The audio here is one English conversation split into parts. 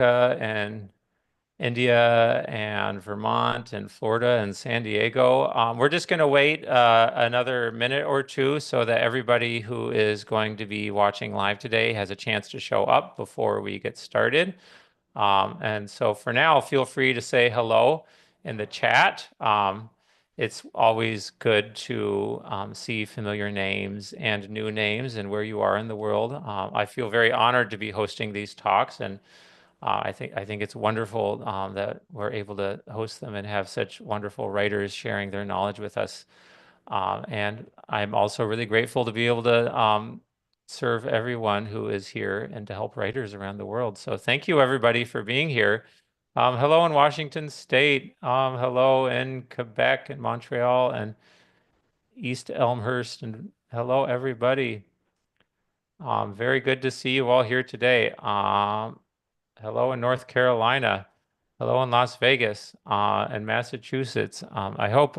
and India and Vermont and Florida and San Diego. We're just going to wait another minute or two so that everybody who is going to be watching live today has a chance to show up before we get started. And so for now, feel free to say hello in the chat. It's always good to see familiar names and new names and where you are in the world. I feel very honored to be hosting these talks, and I think it's wonderful that we're able to host them and have such wonderful writers sharing their knowledge with us. And I'm also really grateful to be able to serve everyone who is here and to help writers around the world. So thank you everybody for being here. Hello in Washington State. Hello in Quebec and Montreal and East Elmhurst. And hello everybody. Very good to see you all here today. Hello in North Carolina. Hello in Las Vegas and Massachusetts. I hope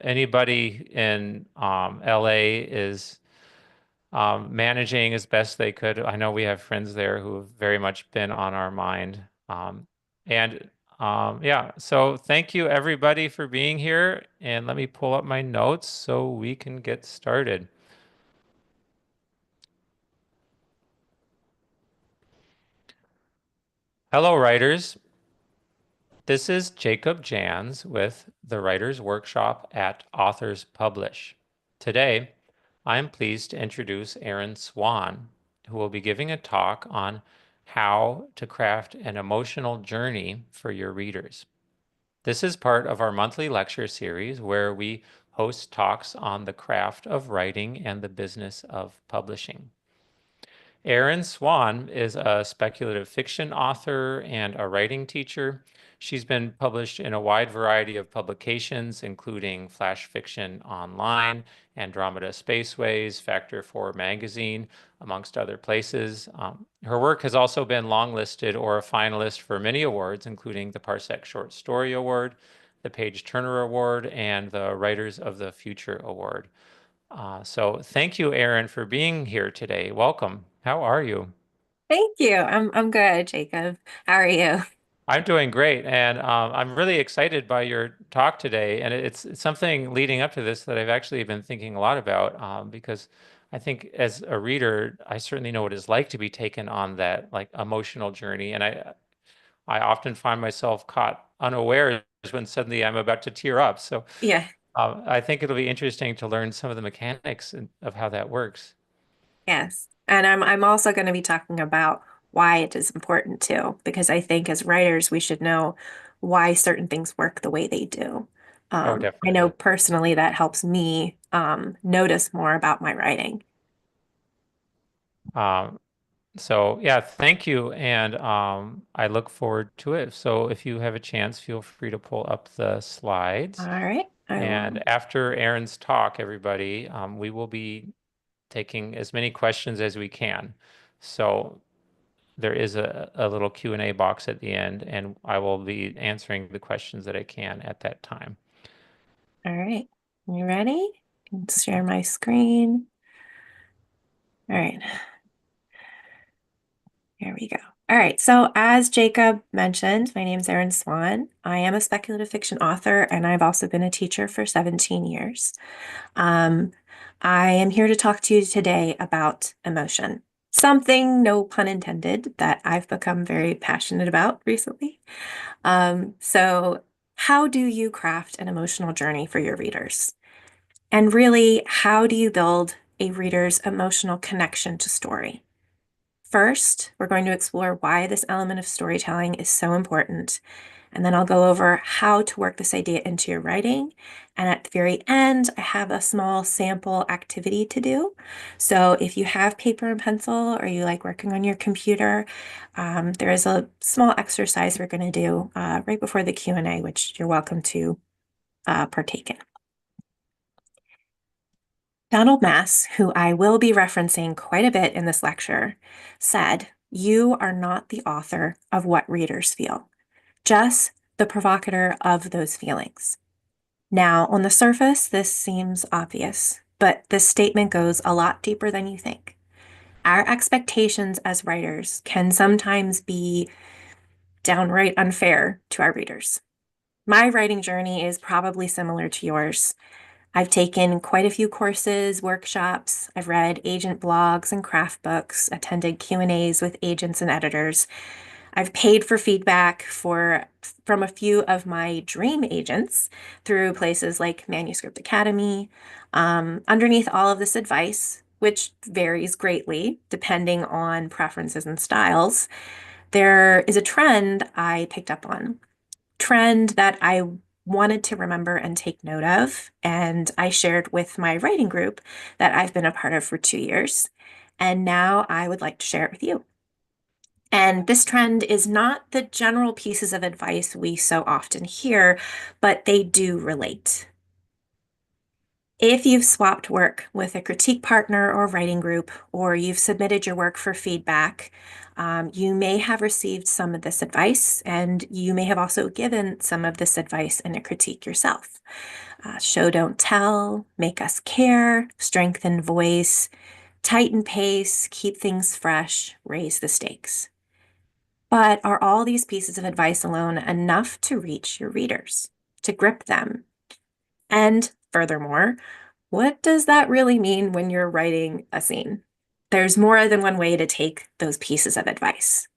anybody in LA is managing as best they could. I know we have friends there who have very much been on our mind. And yeah, so thank you everybody for being here. And let me pull up my notes so we can get started. Hello, writers. This is Jacob Jans with the Writers Workshop at Authors Publish. Today, I am pleased to introduce Erin Swann, who will be giving a talk on how to craft an emotional journey for your readers. This is part of our monthly lecture series where we host talks on the craft of writing and the business of publishing. Erin Swann is a speculative fiction author and a writing teacher. She's been published in a wide variety of publications, including Flash Fiction Online, Andromeda Spaceways, Factor 4 Magazine, amongst other places. Her work has also been longlisted or a finalist for many awards, including the Parsec Short Story Award, the Page Turner Award, and the Writers of the Future Award. So thank you, Erin, for being here today. Welcome. How are you? Thank you. I'm good, Jacob. How are you? I'm doing great, and I'm really excited by your talk today. And it's something leading up to this that I've actually been thinking a lot about because I think as a reader, I certainly know what it's like to be taken on that like emotional journey, and I often find myself caught unawares when suddenly I'm about to tear up. So Yeah, I think it'll be interesting to learn some of the mechanics of how that works. yes. And I'm also going to be talking about why it is important too, because I think as writers, we should know why certain things work the way they do. Oh, I know definitely. personally that helps me notice more about my writing. Um, so yeah, thank you, and I look forward to it. So if you have a chance, feel free to pull up the All slides. right, I will. And after Erin's talk, everybody, we will be taking as many questions as we can. So there is a little Q&A box at the end, and I will be answering the questions that I can at that time. All right, you ready? Can share my screen. All right. Here we go. All right. So, as Jacob mentioned, my name is Erin Swann. I am a speculative fiction author, and I've also been a teacher for 17 years. Um, I am here to talk to you today about emotion, something, no pun intended, that I've become very passionate about recently. So, how do you craft an emotional journey for your readers? And really, how do you build a reader's emotional connection to story? First, we're going to explore why this element of storytelling is so important. And then I'll go over how to work this idea into your writing. And at the very end, I have a small sample activity to do. So if you have paper and pencil or you like working on your computer, there is a small exercise we're going to do right before the Q&A, which you're welcome to partake in. Donald Mass, who I will be referencing quite a bit in this lecture, said, "You are not the author of what readers feel, just the provocateur of those feelings." Now, on the surface, this seems obvious, but this statement goes a lot deeper than you think. Our expectations as writers can sometimes be downright unfair to our readers. My writing journey is probably similar to yours. I've taken quite a few courses, workshops. I've read agent blogs and craft books, attended Q&As with agents and editors. I've paid for feedback from a few of my dream agents through places like Manuscript Academy. Underneath all of this advice, which varies greatly depending on preferences and styles, there is a trend I picked up on, trend that I wanted to remember and take note of. And I shared with my writing group that I've been a part of for 2 years. And now I would like to share it with you. And this trend is not the general pieces of advice we so often hear, but they do relate. If you've swapped work with a critique partner or writing group, or you've submitted your work for feedback, you may have received some of this advice, and you may have also given some of this advice in a critique yourself. Show, don't tell, make us care, strengthen voice, tighten pace, keep things fresh, raise the stakes. But are all these pieces of advice alone enough to reach your readers, to grip them? And furthermore, what does that really mean when you're writing a scene? There's more than one way to take those pieces of advice.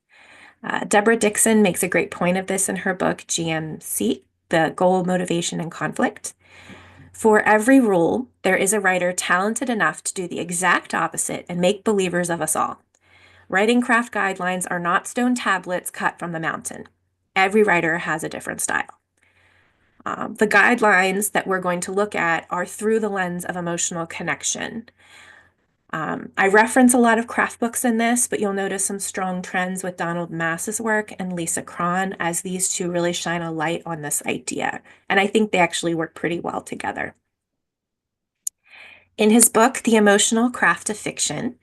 Deborah Dixon makes a great point of this in her book, GMC, The Goal, Motivation, and Conflict. For every rule, there is a writer talented enough to do the exact opposite and make believers of us all. Writing craft guidelines are not stone tablets cut from the mountain. Every writer has a different style. The guidelines that we're going to look at are through the lens of emotional connection. I reference a lot of craft books in this, but you'll notice some strong trends with Donald Mass's work and Lisa Cron, as these two really shine a light on this idea. And I think they actually work pretty well together. In his book, The Emotional Craft of Fiction,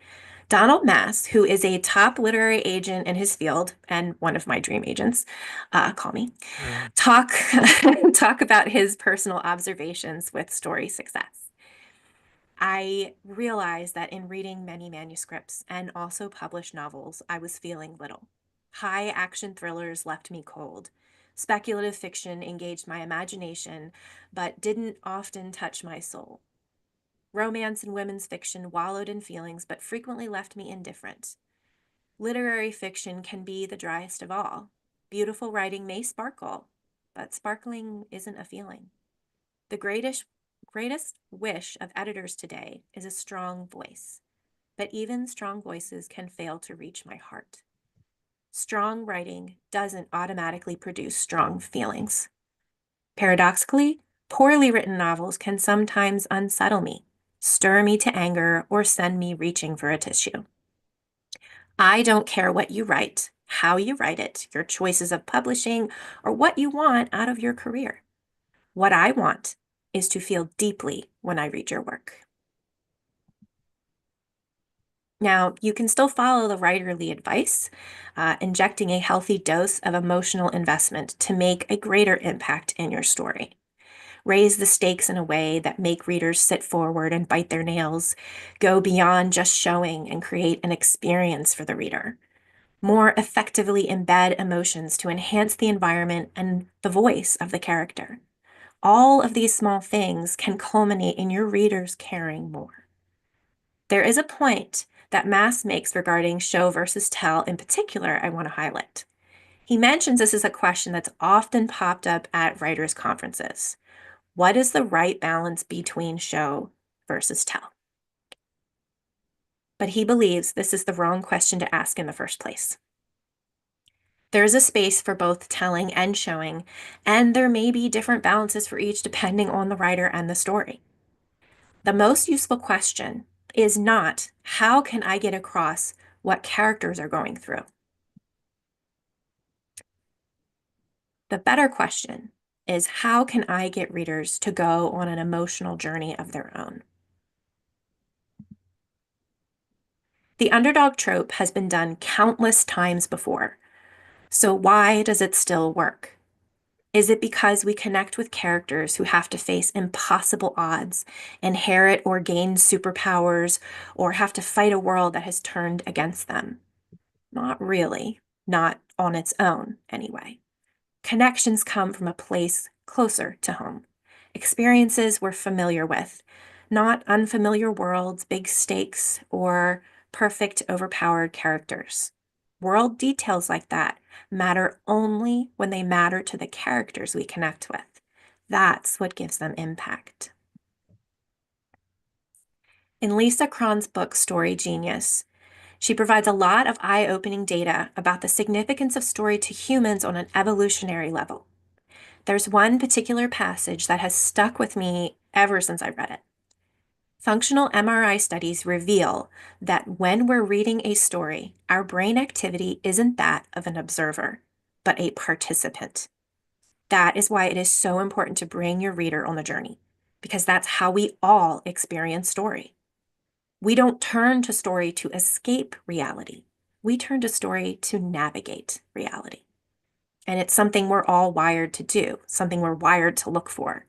Donald Mass, who is a top literary agent in his field and one of my dream agents, call me, Mm. talk talk about his personal observations with story success. I realized that in reading many manuscripts and also published novels, I was feeling little. High action thrillers left me cold. Speculative fiction engaged my imagination, but didn't often touch my soul. Romance and women's fiction wallowed in feelings, but frequently left me indifferent. Literary fiction can be the driest of all. Beautiful writing may sparkle, but sparkling isn't a feeling. The greatest wish of editors today is a strong voice, but even strong voices can fail to reach my heart. Strong writing doesn't automatically produce strong feelings. Paradoxically, poorly written novels can sometimes unsettle me, stir me to anger, or send me reaching for a tissue. I don't care what you write, how you write it, your choices of publishing, or what you want out of your career. What I want is to feel deeply when I read your work. Now, you can still follow the writerly advice, injecting a healthy dose of emotional investment to make a greater impact in your story. Raise the stakes in a way that make readers sit forward and bite their nails, go beyond just showing and create an experience for the reader. More effectively embed emotions to enhance the environment and the voice of the character. All of these small things can culminate in your readers caring more. There is a point that Mass makes regarding show versus tell in particular I want to highlight. He mentions this is a question that's often popped up at writers' conferences. What is the right balance between show versus tell? But he believes this is the wrong question to ask in the first place. There is a space for both telling and showing, and there may be different balances for each depending on the writer and the story. The most useful question is not, how can I get across what characters are going through? The better question is, how can I get readers to go on an emotional journey of their own? The underdog trope has been done countless times before. So why does it still work? Is it because we connect with characters who have to face impossible odds, inherit or gain superpowers, or have to fight a world that has turned against them? Not really. Not on its own, anyway. Connections come from a place closer to home, experiences we're familiar with, not unfamiliar worlds, big stakes, or perfect, overpowered characters. World details like that matter only when they matter to the characters we connect with. That's what gives them impact. In Lisa Cron's book, Story Genius, she provides a lot of eye-opening data about the significance of story to humans on an evolutionary level. There's one particular passage that has stuck with me ever since I read it. Functional MRI studies reveal that when we're reading a story, our brain activity isn't that of an observer, but a participant. That is why it is so important to bring your reader on the journey, because that's how we all experience story. We don't turn to story to escape reality. We turn to story to navigate reality. And it's something we're all wired to do, something we're wired to look for.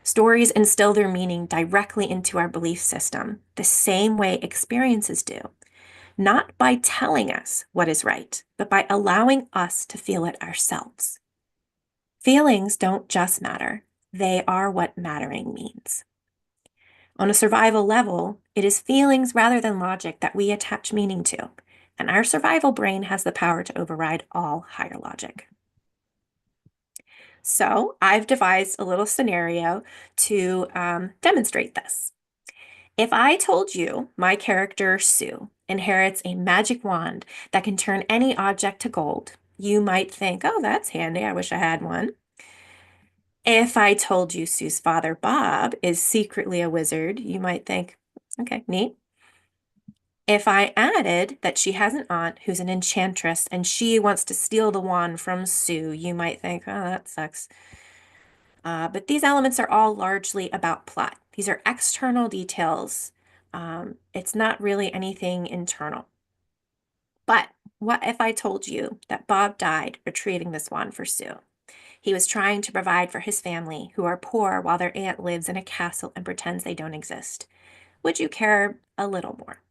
Stories instill their meaning directly into our belief system, the same way experiences do, not by telling us what is right, but by allowing us to feel it ourselves. Feelings don't just matter, they are what mattering means. On a survival level, it is feelings rather than logic that we attach meaning to, and our survival brain has the power to override all higher logic. So I've devised a little scenario to demonstrate this. If I told you my character, Sue, inherits a magic wand that can turn any object to gold, you might think, oh, that's handy. I wish I had one. If I told you Sue's father, Bob, is secretly a wizard, you might think, okay, neat. If I added that she has an aunt who's an enchantress and she wants to steal the wand from Sue, you might think, oh, that sucks. But these elements are all largely about plot. These are external details. It's not really anything internal. But what if I told you that Bob died retrieving this wand for Sue? He was trying to provide for his family, who are poor while their aunt lives in a castle and pretends they don't exist. Would you care a little more?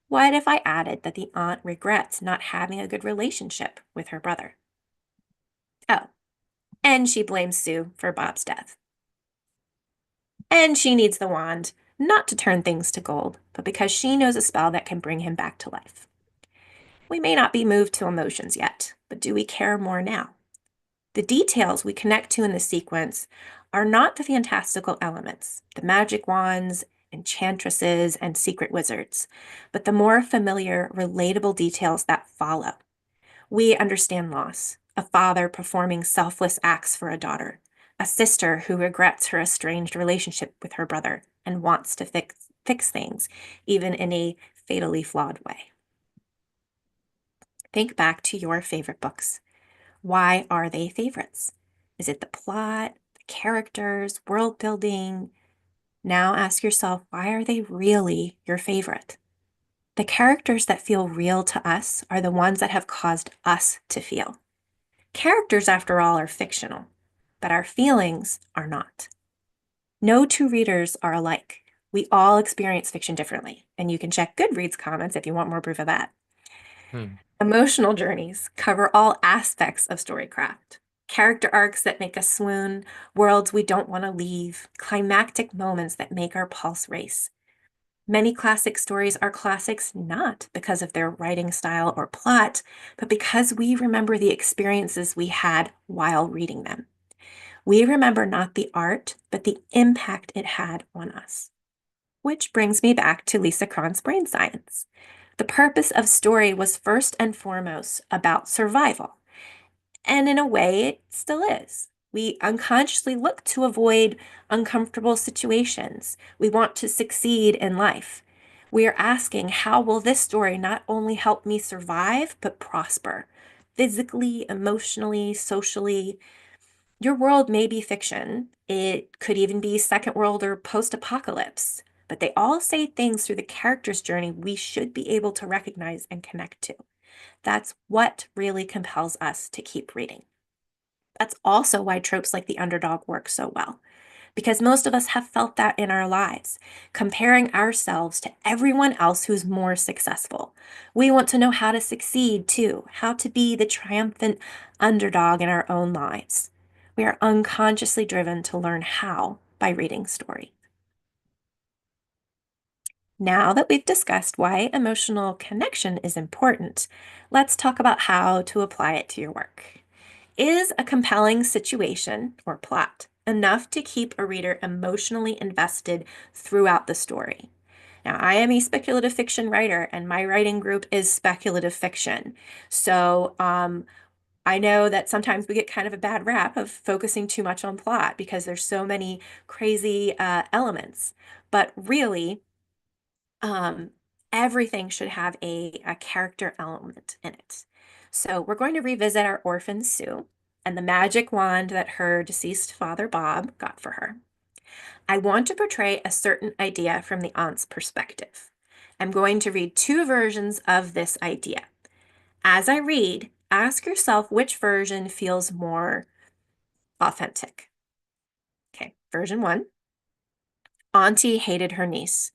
What if I added that the aunt regrets not having a good relationship with her brother? Oh, and she blames Sue for Bob's death. And she needs the wand, not to turn things to gold, but because she knows a spell that can bring him back to life. We may not be moved to emotions yet, but do we care more now? The details we connect to in the sequence are not the fantastical elements, the magic wands, enchantresses, and secret wizards, but the more familiar, relatable details that follow. We understand loss, a father performing selfless acts for a daughter, a sister who regrets her estranged relationship with her brother and wants to fix things, even in a fatally flawed way. Think back to your favorite books. Why are they favorites? Is it the plot, the characters, world building? Now ask yourself, why are they really your favorite? The characters that feel real to us are the ones that have caused us to feel. Characters, after all, are fictional, but our feelings are not. No two readers are alike. We all experience fiction differently, and you can check Goodreads comments if you want more proof of that. Hmm. Emotional journeys cover all aspects of storycraft. Character arcs that make us swoon, worlds we don't want to leave, climactic moments that make our pulse race. Many classic stories are classics not because of their writing style or plot, but because we remember the experiences we had while reading them. We remember not the art, but the impact it had on us. Which brings me back to Lisa Cron's brain science. The purpose of story was first and foremost about survival. And in a way, it still is. We unconsciously look to avoid uncomfortable situations. We want to succeed in life. We are asking, how will this story not only help me survive, but prosper? Physically, emotionally, socially. Your world may be fiction. It could even be second world or post-apocalypse. But they all say things through the character's journey we should be able to recognize and connect to. That's what really compels us to keep reading. That's also why tropes like the underdog work so well. because most of us have felt that in our lives, comparing ourselves to everyone else who's more successful. We want to know how to succeed too, how to be the triumphant underdog in our own lives. We are unconsciously driven to learn how by reading story. Now that we've discussed why emotional connection is important, let's talk about how to apply it to your work. Is a compelling situation or plot enough to keep a reader emotionally invested throughout the story? Now, I am a speculative fiction writer, and my writing group is speculative fiction. So, I know that sometimes we get kind of a bad rap of focusing too much on plot because there's so many crazy elements. But really, um, everything should have a character element in it. So we're going to revisit our orphan Sue and the magic wand that her deceased father Bob got for her. I want to portray a certain idea from the aunt's perspective. I'm going to read two versions of this idea. As I read, ask yourself which version feels more authentic. Okay, version one. Auntie hated her niece.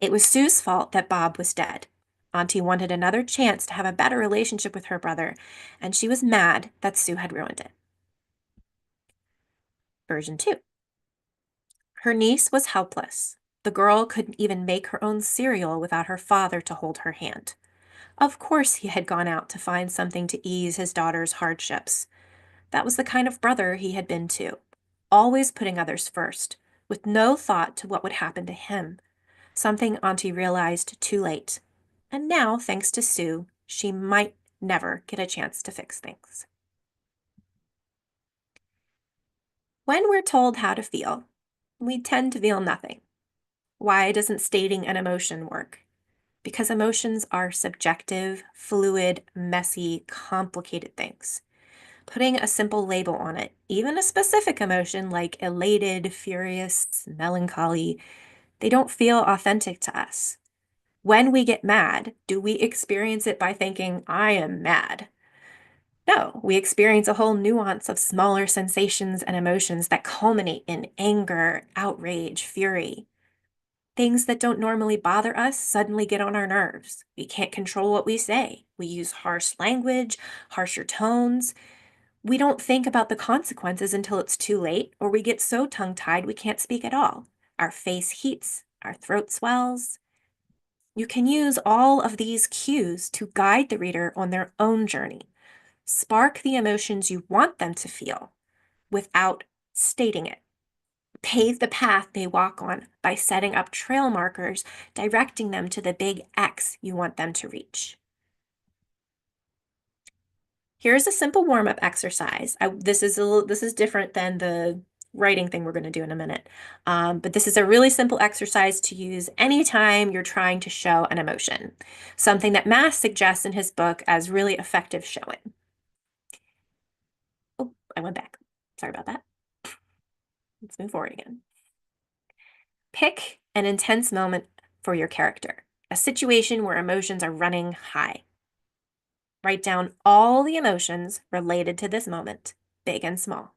It was Sue's fault that Bob was dead. Auntie wanted another chance to have a better relationship with her brother, and she was mad that Sue had ruined it. Version 2. Her niece was helpless. The girl couldn't even make her own cereal without her father to hold her hand. Of course, he had gone out to find something to ease his daughter's hardships. That was the kind of brother he had been too, always putting others first, with no thought to what would happen to him. Something Auntie realized too late. And now, thanks to Sue, she might never get a chance to fix things. When we're told how to feel, we tend to feel nothing. Why doesn't stating an emotion work? Because emotions are subjective, fluid, messy, complicated things. Putting a simple label on it, even a specific emotion like elated, furious, melancholy, they don't feel authentic to us. When we get mad, do we experience it by thinking, I am mad? No, we experience a whole nuance of smaller sensations and emotions that culminate in anger, outrage, fury. Things that don't normally bother us suddenly get on our nerves. We can't control what we say. We use harsh language, harsher tones. We don't think about the consequences until it's too late, or we get so tongue-tied we can't speak at all. Our face heats, our throat swells. You can use all of these cues to guide the reader on their own journey. Spark the emotions you want them to feel without stating it. Pave the path they walk on by setting up trail markers, directing them to the big X you want them to reach. Here's a simple warm-up exercise. This is different than the writing thing we're going to do in a minute. But this is a really simple exercise to use anytime you're trying to show an emotion, something that Mass suggests in his book as really effective showing. Oh, I went back. Sorry about that. Let's move forward again. Pick an intense moment for your character, a situation where emotions are running high. Write down all the emotions related to this moment, big and small.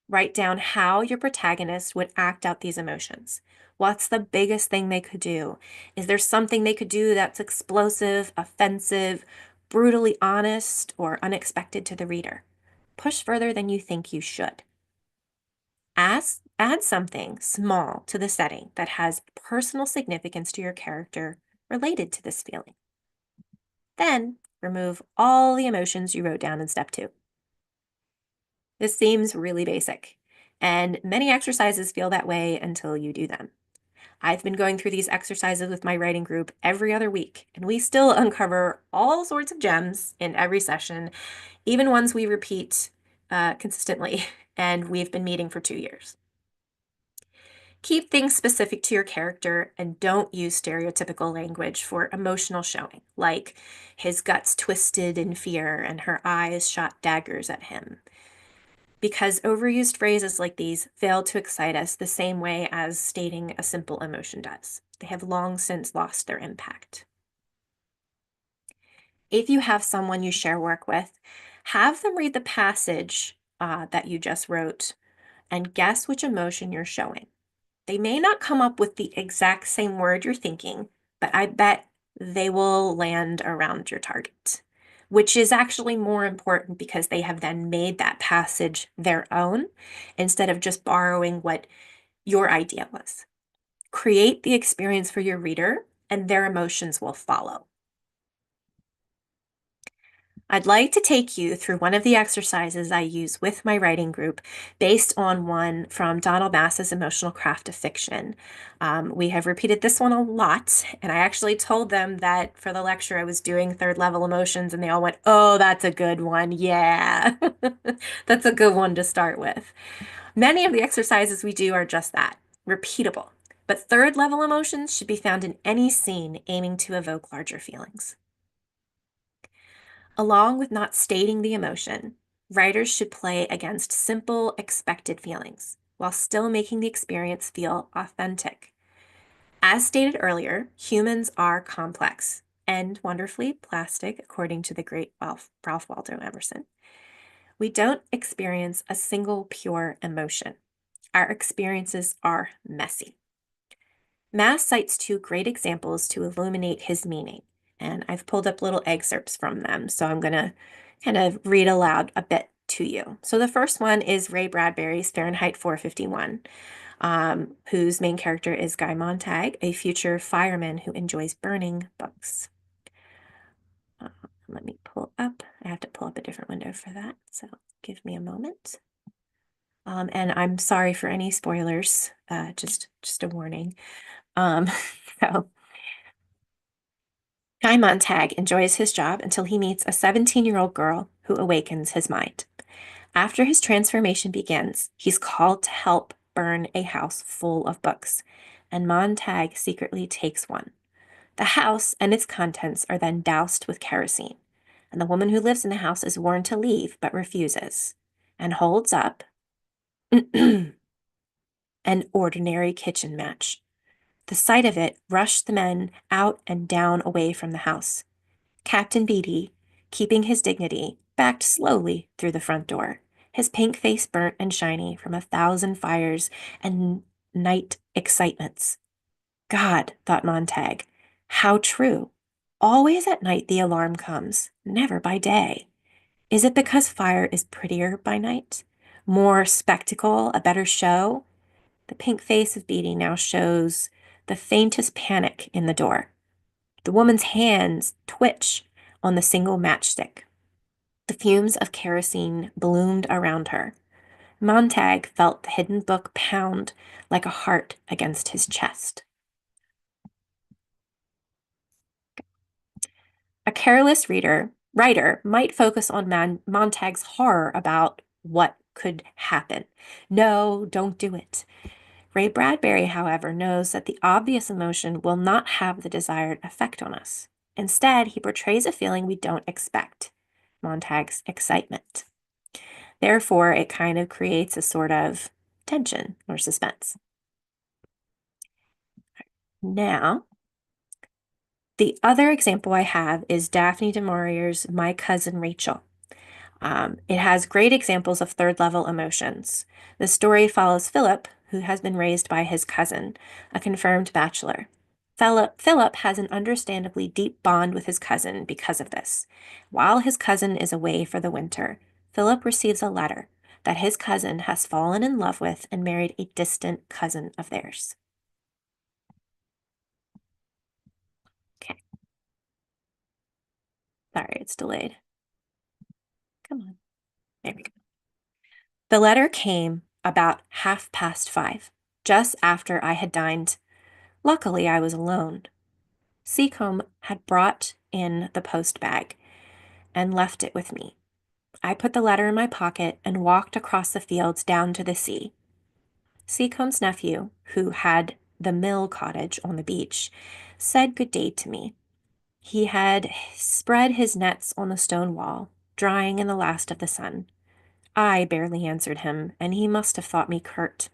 Write down how your protagonist would act out these emotions. What's the biggest thing they could do? Is there something they could do that's explosive, offensive, brutally honest, or unexpected to the reader? Push further than you think you should. Add something small to the setting that has personal significance to your character related to this feeling. Then remove all the emotions you wrote down in step 2. This seems really basic, and many exercises feel that way until you do them. I've been going through these exercises with my writing group every other week, and we still uncover all sorts of gems in every session, even ones we repeat consistently, and we've been meeting for 2 years. Keep things specific to your character and don't use stereotypical language for emotional showing, like his guts twisted in fear and her eyes shot daggers at him. Because overused phrases like these fail to excite us the same way as stating a simple emotion does. They have long since lost their impact. If you have someone you share work with, have them read the passage that you just wrote and guess which emotion you're showing. They may not come up with the exact same word you're thinking, but I bet they will land around your target, which is actually more important because they have then made that passage their own instead of just borrowing what your idea was. Create the experience for your reader, and their emotions will follow. I'd like to take you through one of the exercises I use with my writing group based on one from Donald Mass's Emotional Craft of Fiction. We have repeated this one a lot, and I actually told them that for the lecture I was doing third level emotions, and they all went, "Oh, that's a good one. Yeah, that's a good one to start with." Many of the exercises we do are just that, repeatable. But third level emotions should be found in any scene aiming to evoke larger feelings. Along with not stating the emotion, writers should play against simple, expected feelings while still making the experience feel authentic. As stated earlier, humans are complex and wonderfully plastic, according to the great Ralph Waldo Emerson. We don't experience a single pure emotion. Our experiences are messy. Mass cites two great examples to illuminate his meaning, and I've pulled up little excerpts from them, so I'm going to kind of read aloud a bit to you. So the first one is Ray Bradbury's Fahrenheit 451, whose main character is Guy Montag, a future fireman who enjoys burning books. Let me pull up. I have to pull up a different window for that, so give me a moment. And I'm sorry for any spoilers, just a warning. Um, so Guy Montag enjoys his job until he meets a 17-year-old girl who awakens his mind. After his transformation begins, he's called to help burn a house full of books, and Montag secretly takes one. The house and its contents are then doused with kerosene, and the woman who lives in the house is warned to leave but refuses and holds up an ordinary kitchen match. The sight of it rushed the men out and down away from the house. Captain Beatty, keeping his dignity, backed slowly through the front door, his pink face burnt and shiny from 1,000 fires and night excitements. God, thought Montag, how true. Always at night the alarm comes, never by day. Is it because fire is prettier by night? More spectacle, a better show? The pink face of Beatty now shows the faintest panic in the door. The woman's hands twitch on the single matchstick. The fumes of kerosene bloomed around her. Montag felt the hidden book pound like a heart against his chest. A careless writer might focus on Montag's horror about what could happen. No, don't do it. Ray Bradbury, however, knows that the obvious emotion will not have the desired effect on us. Instead, he portrays a feeling we don't expect, Montag's excitement. Therefore, it kind of creates a sort of tension or suspense. Now, the other example I have is Daphne du Maurier's My Cousin Rachel. It has great examples of third level emotions. The story follows Philip, who has been raised by his cousin, a confirmed bachelor. Philip has an understandably deep bond with his cousin because of this. While his cousin is away for the winter, Philip receives a letter that his cousin has fallen in love with and married a distant cousin of theirs. Okay, sorry, it's delayed. Come on. There we go. The letter came about 5:30, just after I had dined. Luckily, I was alone. Seacombe had brought in the post bag and left it with me. I put the letter in my pocket and walked across the fields down to the sea. Seacombe's nephew, who had the mill cottage on the beach, said good day to me. He had spread his nets on the stone wall, drying in the last of the sun. I barely answered him, and he must have thought me curt.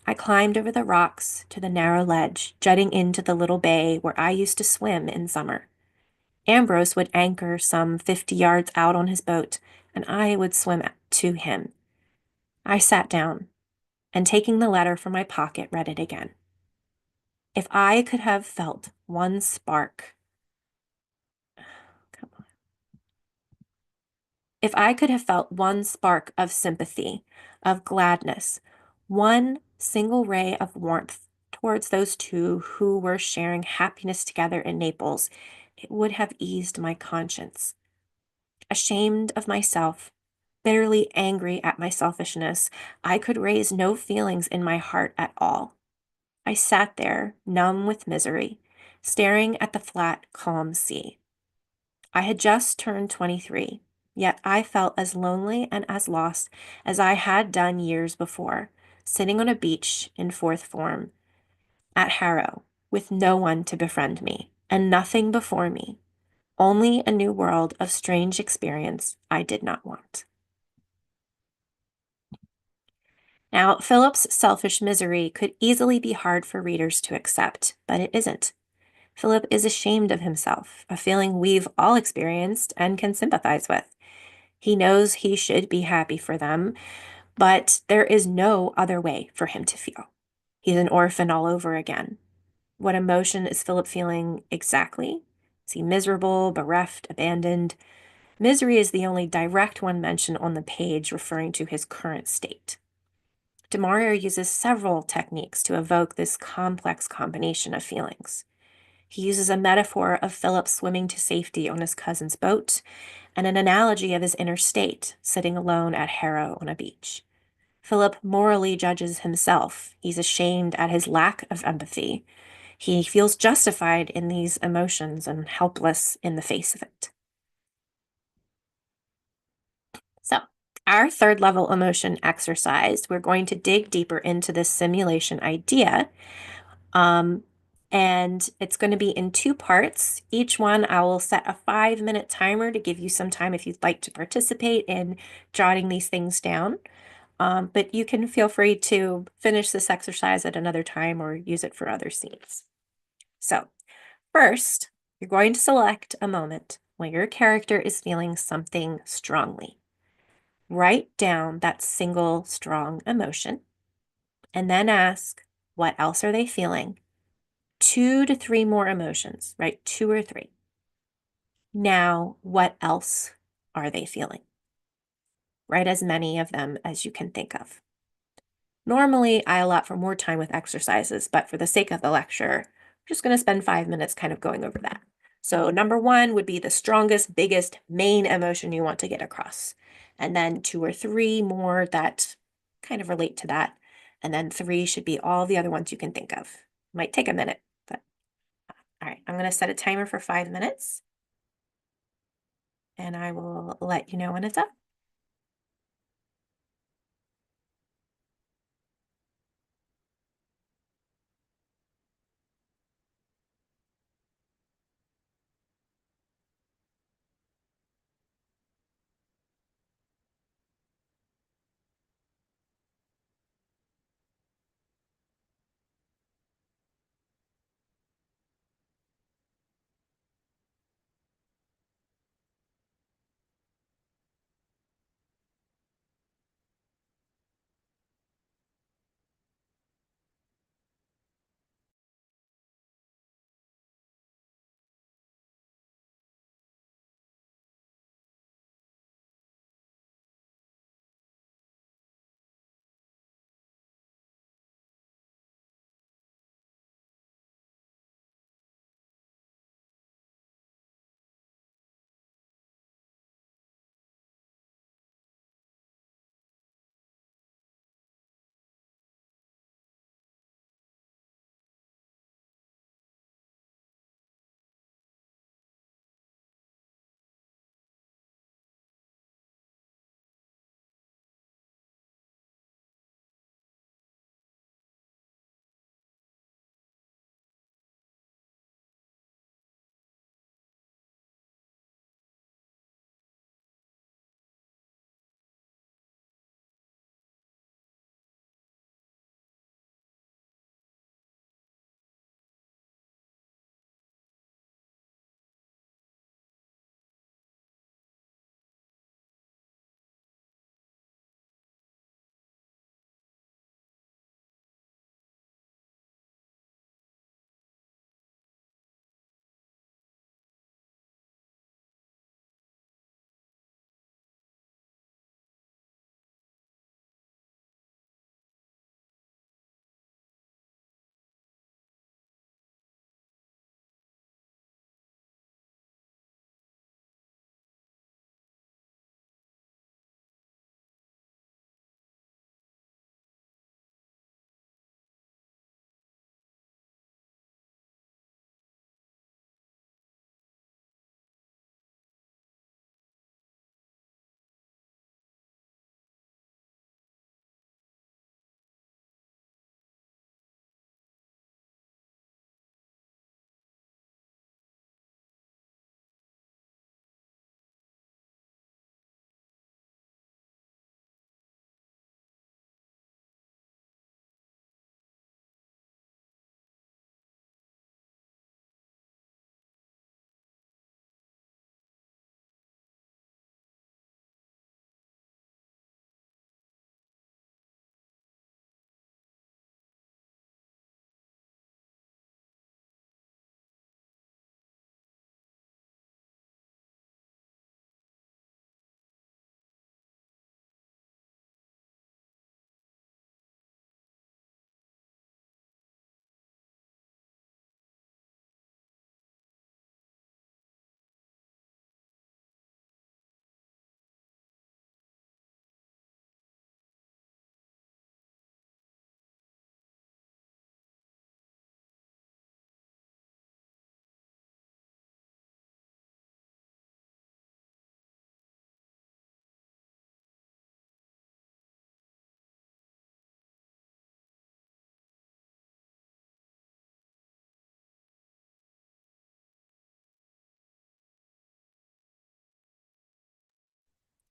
I climbed over the rocks to the narrow ledge jutting into the little bay where I used to swim in summer. Ambrose would anchor some 50 yards out on his boat, and I would swim to him. I sat down. and taking the letter from my pocket, read it again. If I could have felt one spark, come on. If I could have felt one spark of sympathy, of gladness, one single ray of warmth towards those two who were sharing happiness together in Naples, it would have eased my conscience. Ashamed of myself, bitterly angry at my selfishness, I could raise no feelings in my heart at all. I sat there, numb with misery, staring at the flat, calm sea. I had just turned 23, yet I felt as lonely and as lost as I had done years before, sitting on a beach in fourth form at Harrow, with no one to befriend me, and nothing before me, only a new world of strange experience I did not want. Now, Philip's selfish misery could easily be hard for readers to accept, but it isn't. Philip is ashamed of himself, a feeling we've all experienced and can sympathize with. He knows he should be happy for them, but there is no other way for him to feel. He's an orphan all over again. What emotion is Philip feeling exactly? Is he miserable, bereft, abandoned? Misery is the only direct one mentioned on the page referring to his current state. Du Maurier uses several techniques to evoke this complex combination of feelings. He uses a metaphor of Philip swimming to safety on his cousin's boat and an analogy of his inner state, sitting alone at Harrow on a beach. Philip morally judges himself. He's ashamed at his lack of empathy. He feels justified in these emotions and helpless in the face of it. So, our third level emotion exercise, we're going to dig deeper into this simulation idea. Um, and it's going to be in two parts. Each one, I will set a 5-minute timer to give you some time if you'd like to participate in jotting these things down. But you can feel free to finish this exercise at another time or use it for other scenes. So, first, you're going to select a moment when your character is feeling something strongly. Write down that single strong emotion and then ask, what else are they feeling? 2 to 3 more emotions, right? 2 or 3. Now, what else are they feeling? Write as many of them as you can think of. Normally, I allot for more time with exercises, but for the sake of the lecture, I'm just going to spend 5 minutes kind of going over that. So number 1 would be the strongest, biggest, main emotion you want to get across. And then 2 or 3 more that kind of relate to that. And then 3 should be all the other ones you can think of. Might take a minute, but all right, I'm going to set a timer for 5 minutes and I will let you know when it's up.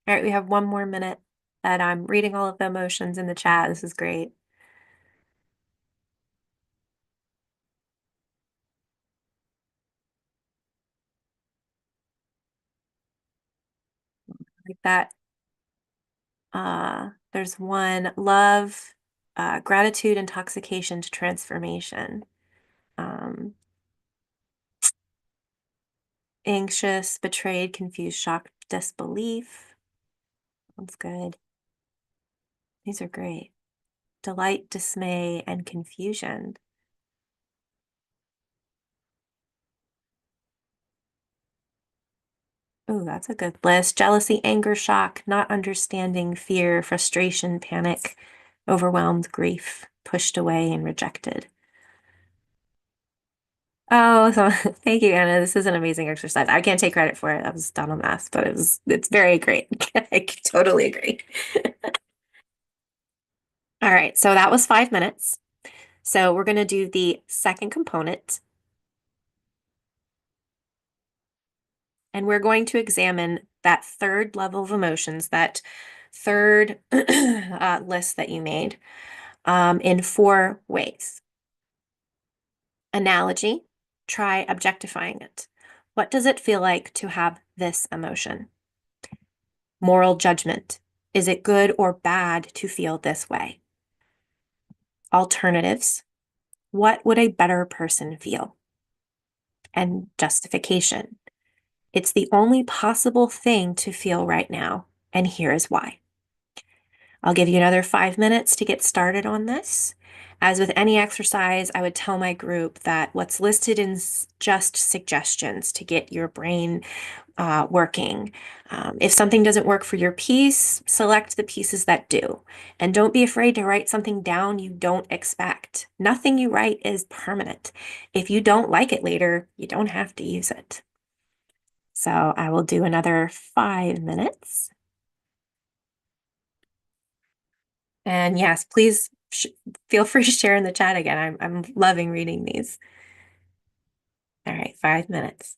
All right, we have 1 more minute and I'm reading all of the emotions in the chat. This is great. Like that. There's one love, gratitude, intoxication to transformation. Um, Anxious, betrayed, confused, shocked, disbelief. That's good. These are great. Delight, dismay, and confusion. Ooh, that's a good list. Jealousy, anger, shock, not understanding, fear, frustration, panic, overwhelmed, grief, pushed away, and rejected. Oh, so thank you, Anna. This is an amazing exercise. I can't take credit for it. I was done on math, but it's very great. I totally agree. All right, so that was 5 minutes. So we're going to do the second component, and we're going to examine that third level of emotions, that third list that you made, in 4 ways. Analogy, try objectifying it. What does it feel like to have this emotion? Moral judgment, is it good or bad to feel this way? Alternatives, what would a better person feel? And justification, it's the only possible thing to feel right now, and here is why. I'll give you another 5 minutes to get started on this. As with any exercise, I would tell my group that what's listed in just suggestions to get your brain working. If something doesn't work for your piece, select the pieces that do. And don't be afraid to write something down you don't expect. Nothing you write is permanent. If you don't like it later, you don't have to use it. So I will do another 5 minutes. And yes, please feel free to share in the chat again. I'm loving reading these. All right, 5 minutes.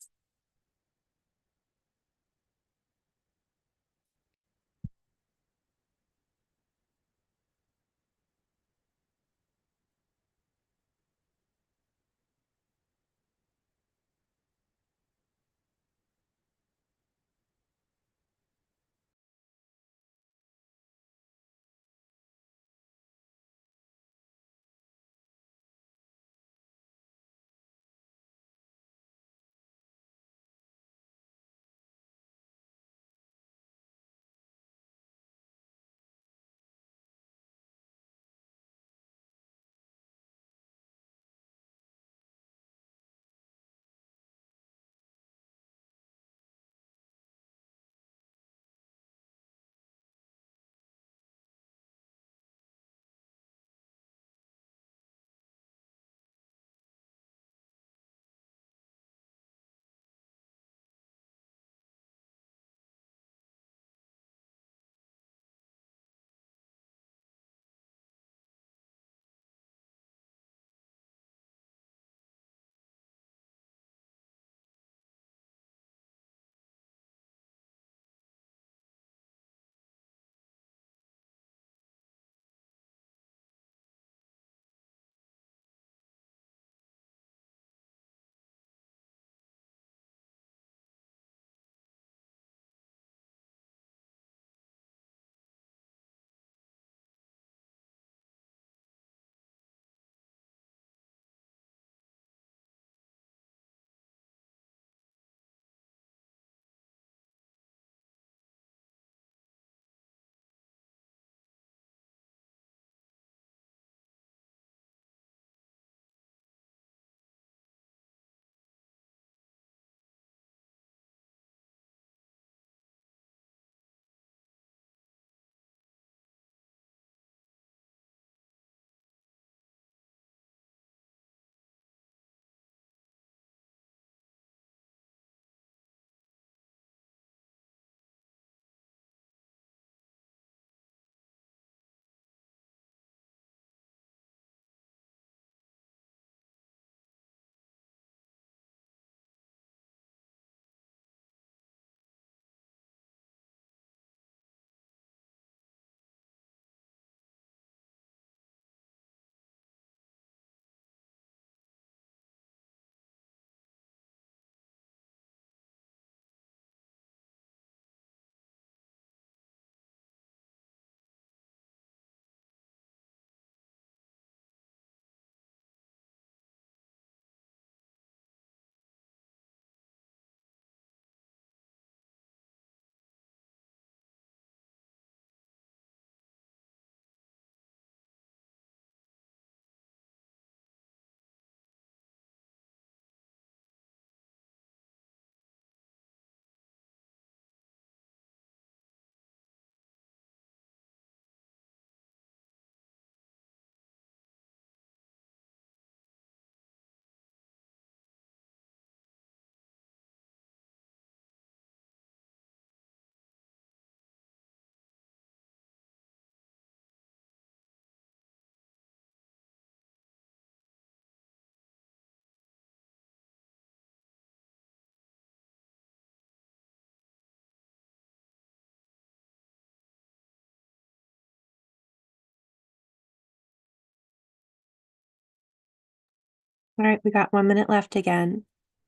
All right, we got 1 minute left again.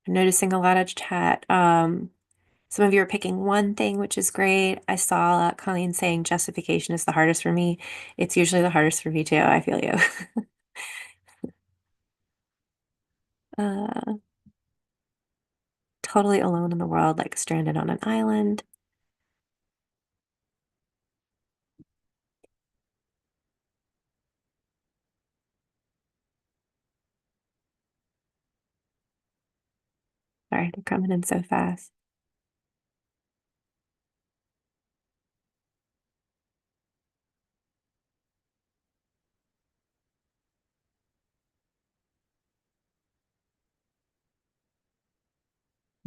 I'm noticing a lot of chat. Some of you are picking one thing, which is great. I saw Colleen saying justification is the hardest for me. It's usually the hardest for me too. I feel you. Uh, totally alone in the world, like stranded on an island. Sorry, they're coming in so fast.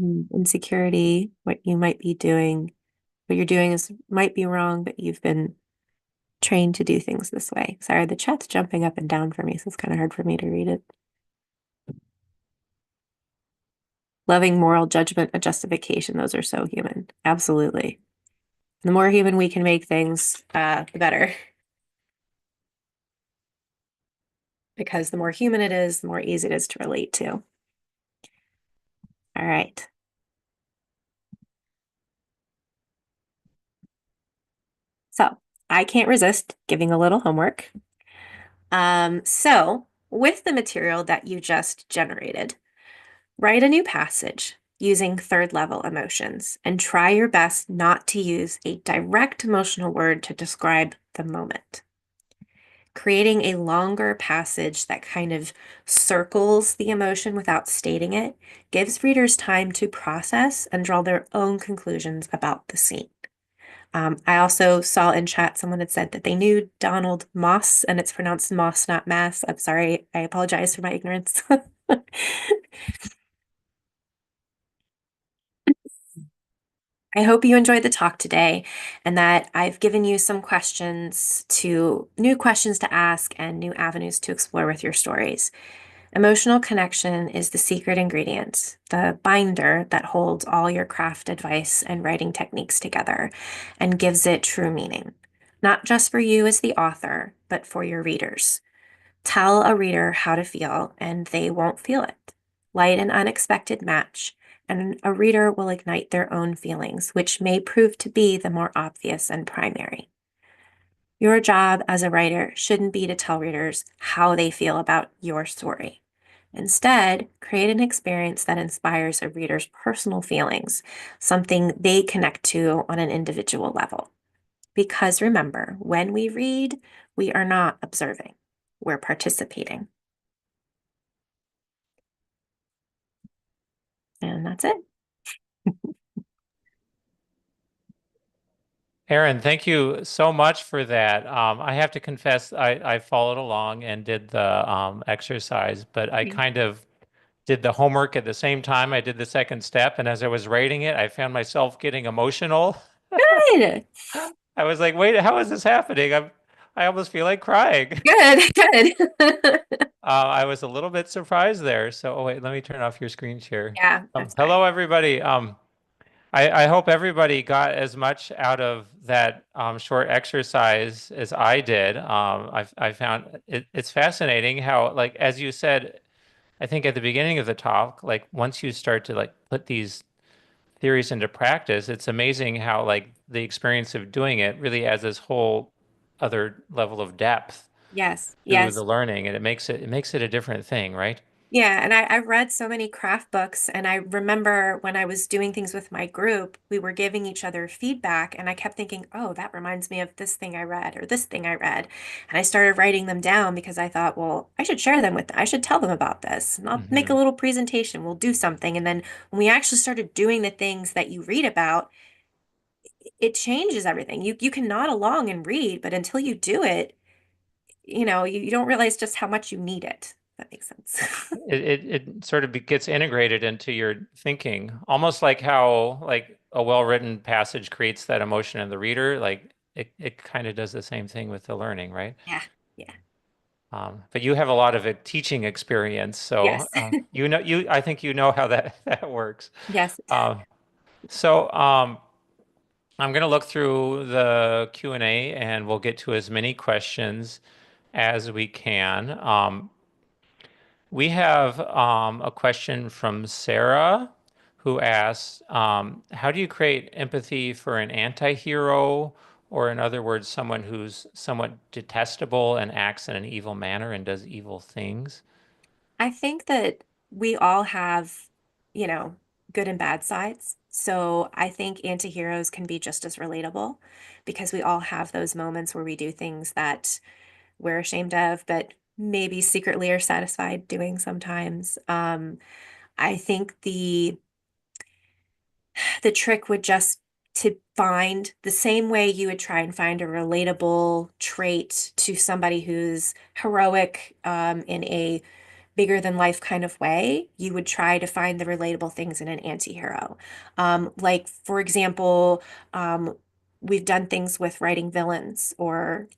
Insecurity, what you might be doing, what you're doing is might be wrong, but you've been trained to do things this way. Sorry, the chat's jumping up and down for me, so it's kind of hard for me to read it. Loving moral judgment and justification, those are so human. Absolutely. The more human we can make things, the better. Because the more human it is, the more easy it is to relate to. All right. So I can't resist giving a little homework. So with the material that you just generated, write a new passage using third level emotions and try your best not to use a direct emotional word to describe the moment. Creating a longer passage that kind of circles the emotion without stating it gives readers time to process and draw their own conclusions about the scene. I also saw in chat someone had said that they knew Donald Moss, and it's pronounced Moss, not Mass. I'm sorry. I apologize for my ignorance. I hope you enjoyed the talk today and that I've given you some new questions to ask and new avenues to explore with your stories. Emotional connection is the secret ingredient, the binder that holds all your craft advice and writing techniques together and gives it true meaning, not just for you as the author, but for your readers. Tell a reader how to feel, and they won't feel it. Light an unexpected match, and a reader will ignite their own feelings, which may prove to be the more obvious and primary. Your job as a writer shouldn't be to tell readers how they feel about your story. Instead, create an experience that inspires a reader's personal feelings, something they connect to on an individual level. Because remember, when we read, we are not observing, we're participating. And that's it. Erin, thank you so much for that. I have to confess, I followed along and did the exercise, but I kind of did the homework at the same time I did the second step. And as I was writing it, I found myself getting emotional. Good, I was like, wait, how is this happening? I almost feel like crying. good, good. I was a little bit surprised there. So, oh wait, let me turn off your screen share. Yeah, that's fine. Hello, everybody. I hope everybody got as much out of that short exercise as I did. I found it's fascinating how, like, as you said, I think at the beginning of the talk, like once you start to like put these theories into practice, it's amazing how like the experience of doing it really adds this whole other level of depth Yes, to the yes. learning, and it makes it a different thing, right? Yeah, and I've read so many craft books, and I remember when I was doing things with my group, we were giving each other feedback, and I kept thinking, oh, that reminds me of this thing I read or this thing I read. And I started writing them down because I thought, well, I should share them with them. I should tell them about this. And I'll make a Hmm. little presentation. We'll do something. And then when we actually started doing the things that you read about, it changes everything. You can nod along and read, but until you do it, you don't realize just how much you need it. That makes sense. It sort of gets integrated into your thinking, almost like how like a well-written passage creates that emotion in the reader. Like it kind of does the same thing with the learning, right? Yeah, yeah. But you have a lot of teaching experience, so Yes. I think you know how that that works. Yes. Um, so I'm going to look through the Q&A and we'll get to as many questions as we can. We have a question from Sarah who asks, how do you create empathy for an anti-hero, or in other words, someone who's somewhat detestable and acts in an evil manner and does evil things? I think that we all have, you know, good and bad sides. So I think antiheroes can be just as relatable because we all have those moments where we do things that we're ashamed of, but maybe secretly are satisfied doing sometimes. I think the trick would just to find the same way you would try and find a relatable trait to somebody who's heroic in a bigger than life kind of way, you would try to find the relatable things in an anti-hero. Like, for example, we've done things with writing villains or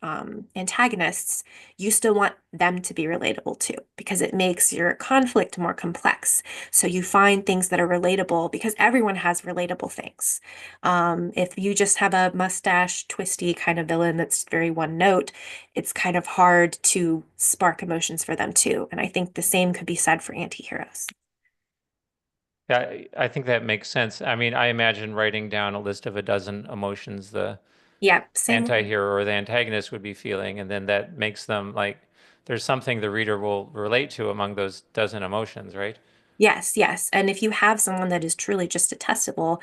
antagonists. You still want them to be relatable too, because it makes your conflict more complex. So you find things that are relatable because everyone has relatable things. If you just have a mustache twisty kind of villain that's very one note, it's kind of hard to spark emotions for them too. And I think the same could be said for anti-heroes. Yeah, I think that makes sense. I mean, I imagine writing down a list of a dozen emotions the Yeah, same with me. anti-hero or the antagonist would be feeling, and then that makes them like there's something the reader will relate to among those dozen emotions, right? Yes, yes. And if you have someone that is truly just detestable,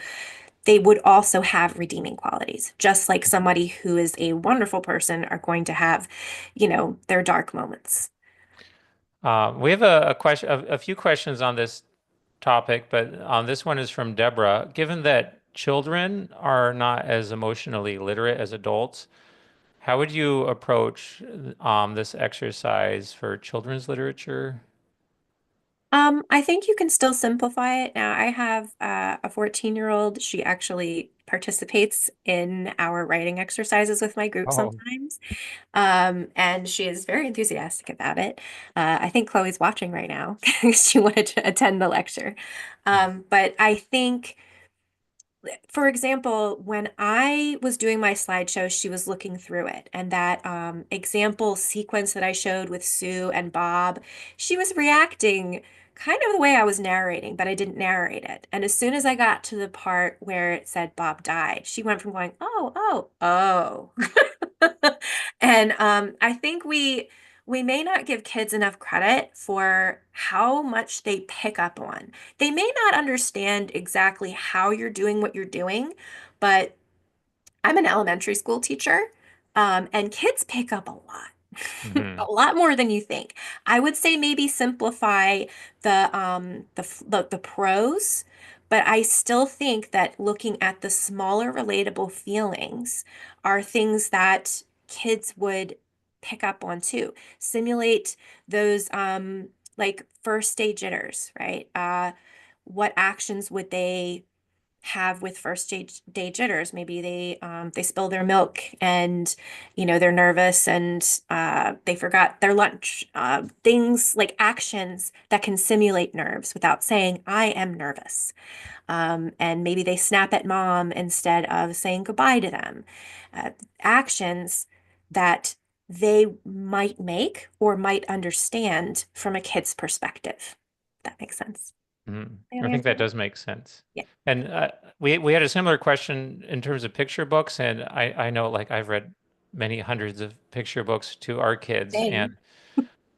they would also have redeeming qualities, just like somebody who is a wonderful person are going to have, their dark moments. We have a question, a few questions on this topic, but this one is from Deborah. Given that children are not as emotionally literate as adults, how would you approach this exercise for children's literature? I think you can still simplify it. Now, I have a 14-year-old. She actually participates in our writing exercises with my group Oh, sometimes. And she is very enthusiastic about it. I think Chloe's watching right now because she wanted to attend the lecture. But I think for example, when I was doing my slideshow, she was looking through it. And that example sequence that I showed with Sue and Bob, she was reacting kind of the way I was narrating, but I didn't narrate it. And as soon as I got to the part where it said Bob died, she went from going, oh, oh, oh. And I think we may not give kids enough credit for how much they pick up on. They may not understand exactly how you're doing what you're doing, but I'm an elementary school teacher, and kids pick up a lot. hmm. A lot more than you think. I would say maybe simplify the prose, but I still think that looking at the smaller relatable feelings are things that kids would pick up on too. Simulate those like first day jitters, right? What actions would they have with first day jitters? Maybe they spill their milk and they're nervous and they forgot their lunch. Things like actions that can simulate nerves without saying I am nervous. And maybe they snap at mom instead of saying goodbye to them. Actions that they might make or might understand from a kid's perspective. If that makes sense. Mhm. Any I think answer that that? does make sense. Yeah. And we had a similar question in terms of picture books, and I know like I've read many hundreds of picture books to our kids, Same. and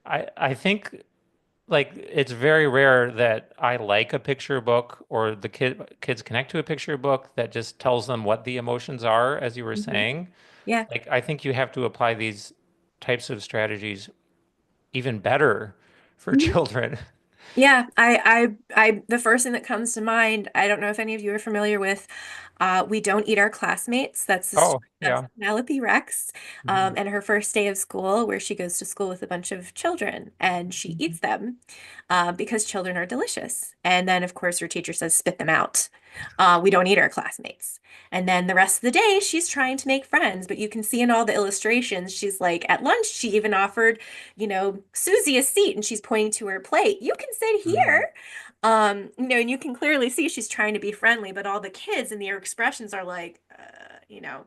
I think like it's very rare that I like a picture book or the kids connect to a picture book that just tells them what the emotions are, as you were Mhm. saying. Yeah. Like I think you have to apply these types of strategies even better for Mhm. children. Yeah, the first thing that comes to mind, I don't know if any of you are familiar with, We Don't Eat Our Classmates. That's the Oh, story of yeah. Penelope Rex, Mhm. and her first day of school, where she goes to school with a bunch of children, and she eats them, because children are delicious. And then, of course, her teacher says, spit them out. We don't eat our classmates. And then the rest of the day, she's trying to make friends. But you can see in all the illustrations, she's like, at lunch, she even offered, Susie a seat, and she's pointing to her plate. You can sit Mhm. here. And you can clearly see she's trying to be friendly, but all the kids and their expressions are like, you know.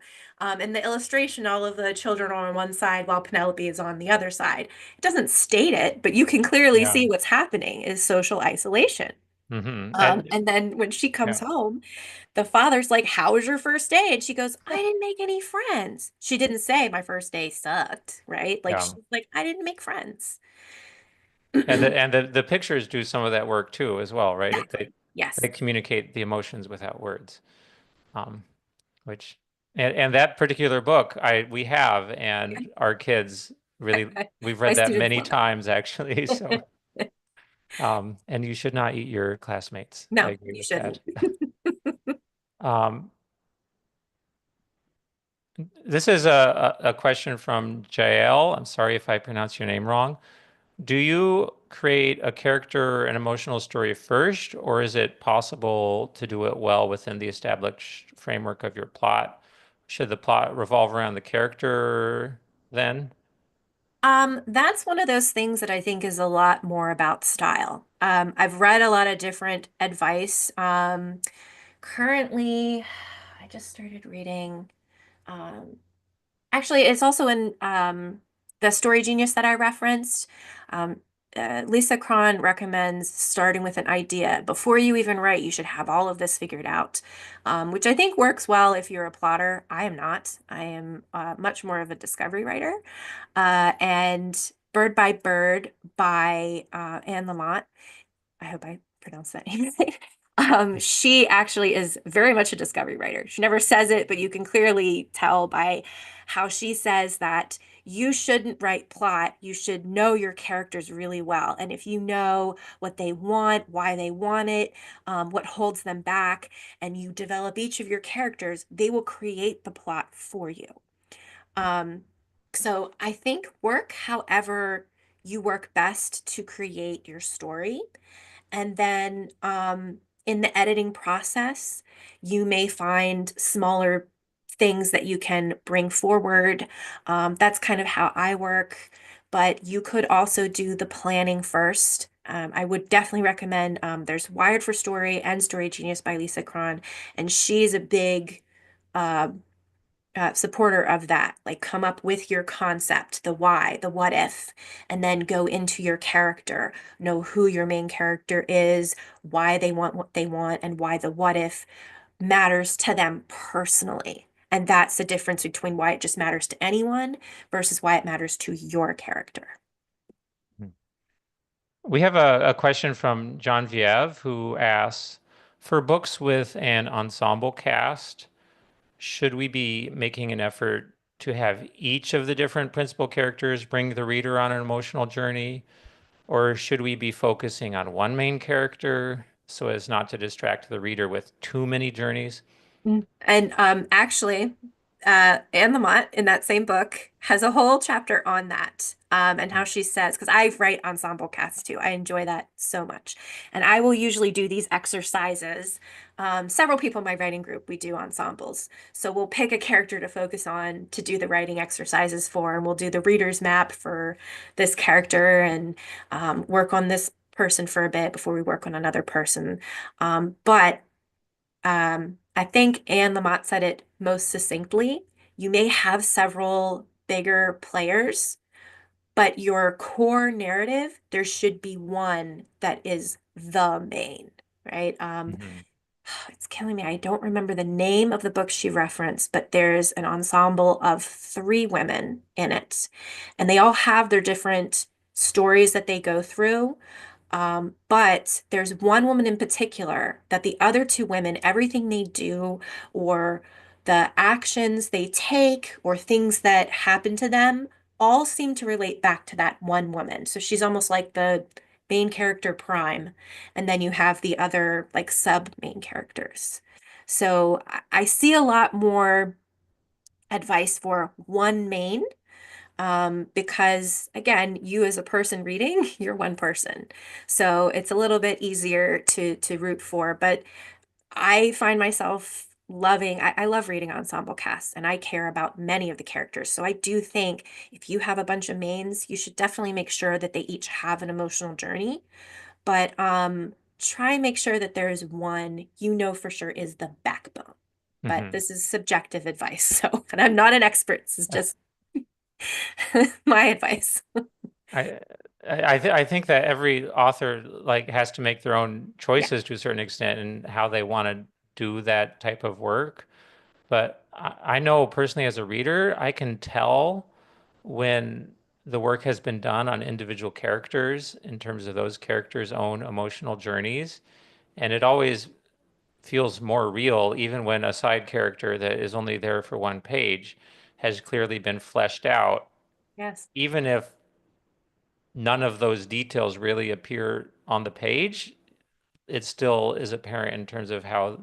In the illustration, all of the children are on one side while Penelope is on the other side. It doesn't state it, but you can clearly Yeah. see what's happening is social isolation. And And then when she comes yeah, home, the father's like, "How was your first day?" And she goes, "I didn't make any friends." She didn't say my first day sucked, right? Like yeah. she's like, "I didn't make friends." And the pictures do some of that work too as well, right? They Yes. communicate the emotions without words. Um, which and that particular book we have, and our kids really, we've My read that students many love times actually. So it. and you should not eat your classmates. I No, agree you with shouldn't. that. Um, this is a question from Jael. I'm sorry if I pronounce your name wrong. Do you create a character and emotional story first, or is it possible to do it well within the established framework of your plot? Should the plot revolve around the character then? That's one of those things that I think is a lot more about style. I've read a lot of different advice. Currently, I just started reading. Um, Actually, it's also in the Story Genius that I referenced. Um, Lisa Cron recommends starting with an idea. Before you even write, you should have all of this figured out, which I think works well if you're a plotter. I am not. I am much more of a discovery writer. And Bird by Bird by Anne Lamott. I hope I pronounced that name right. She actually is very much a discovery writer. She never says it, but you can clearly tell by how she says that you shouldn't write plot. You should know your characters really well. And if you know what they want, why they want it, what holds them back, and you develop each of your characters, they will create the plot for you. Um, so I think work however you work best to create your story. And then in the editing process, you may find smaller things that you can bring forward. That's kind of how I work. But you could also do the planning first. I would definitely recommend there's Wired for Story and Story Genius by Lisa Cron, and she's a big uh, supporter of that. Like come up with your concept, the why, the what if, and then go into your character, know who your main character is, why they want what they want, and why the what if matters to them personally. And that's the difference between why it just matters to anyone versus why it matters to your character. We have a question from John Viev who asks, for books with an ensemble cast, should we be making an effort to have each of the different principal characters bring the reader on an emotional journey? Or should we be focusing on one main character so as not to distract the reader with too many journeys? And actually, Anne Lamott in that same book has a whole chapter on that. And how she says, because I write ensemble casts too. I enjoy that so much. And I will usually do these exercises. Several people in my writing group, we do ensembles. So we'll pick a character to focus on to do the writing exercises for, and we'll do the reader's map for this character and work on this person for a bit before we work on another person. But I think Anne Lamott said it most succinctly. You may have several bigger players, but your core narrative, there should be one that is the main, right? Mhm. It's killing me. I don't remember the name of the book she referenced, but there's an ensemble of three women in it, and they all have their different stories that they go through. But there's one woman in particular that the other two women, everything they do or the actions they take or things that happen to them all seem to relate back to that one woman. So she's almost like the main character prime. And then you have the other like sub main characters. So I see a lot more advice for one main because again, you as a person reading, you're one person. So it's a little bit easier to root for. But I find myself loving, I love reading ensemble casts and I care about many of the characters. So I do think if you have a bunch of mains, you should definitely make sure that they each have an emotional journey. But try and make sure that there is one you know for sure is the backbone. but Hmm. this is subjective advice. So, and I'm not an expert. This is just my advice. I I think that every author like has to make their own Yeah, choices to a certain extent and how they want to do that type of work. But I know personally as a reader, I can tell when the work has been done on individual characters in terms of those characters' own emotional journeys. And it always feels more real, even when a side character that is only there for one page has clearly been fleshed out, yes, even if none of those details really appear on the page, it still is apparent in terms of how